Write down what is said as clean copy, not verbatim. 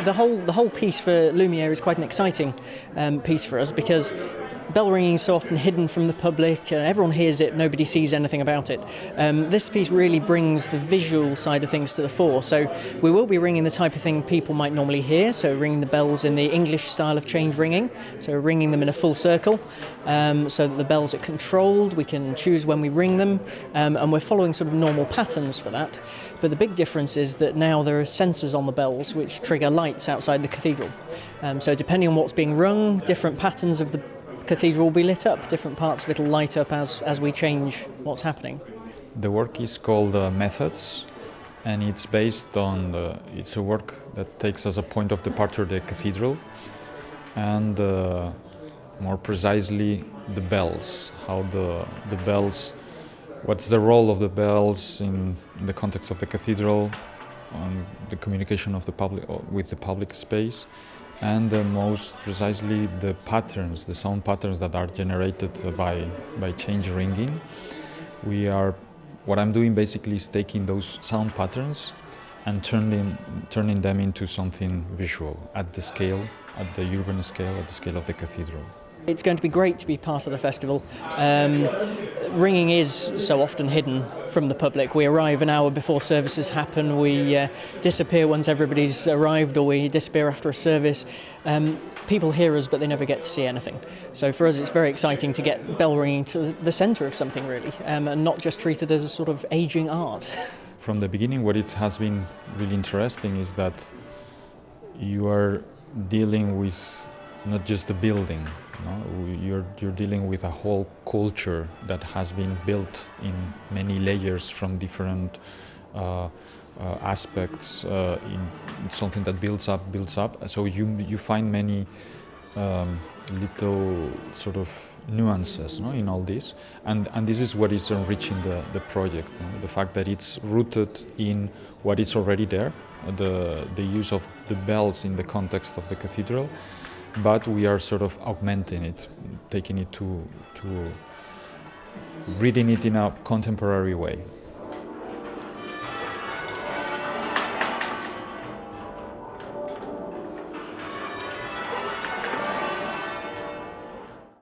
the whole piece for Lumiere is quite an exciting piece for us, because bell ringing is so often hidden from the public. Everyone hears it, nobody sees anything about it. This piece really brings the visual side of things to the fore. So we will be ringing the type of thing people might normally hear, so ringing the bells in the English style of change ringing, so ringing them in a full circle, so that the bells are controlled, we can choose when we ring them, and we're following sort of normal patterns for that. But the big difference is that now there are sensors on the bells which trigger lights outside the cathedral. So depending on what's being rung, different patterns of the cathedral will be lit up, different parts of it will light up as we change what's happening. The work is called Methods, and it's based on it's a work that takes as a point of departure the cathedral, and more precisely the bells, how the bells, what's the role of the bells in the context of the cathedral, on the communication of the public with the public space, and most precisely the patterns, the sound patterns that are generated by change ringing. What I'm doing basically is taking those sound patterns and turning them into something visual at the scale, at the urban scale, at the scale of the cathedral. It's going to be great to be part of the festival. Ringing is so often hidden from the public. We arrive an hour before services happen, we disappear once everybody's arrived, or we disappear after a service. People hear us, but they never get to see anything. So for us it's very exciting to get bell ringing to the centre of something really, and not just treated as a sort of ageing art. From the beginning, what it has been really interesting is that you are dealing with not just the building. No? You're dealing with a whole culture that has been built in many layers from different aspects, in something that builds up. So you find many little sort of nuances, no, in all this, and this is what is enriching the project. No? The fact that it's rooted in what is already there, the use of the bells in the context of the cathedral. But we are sort of augmenting it, taking it to reading it in a contemporary way.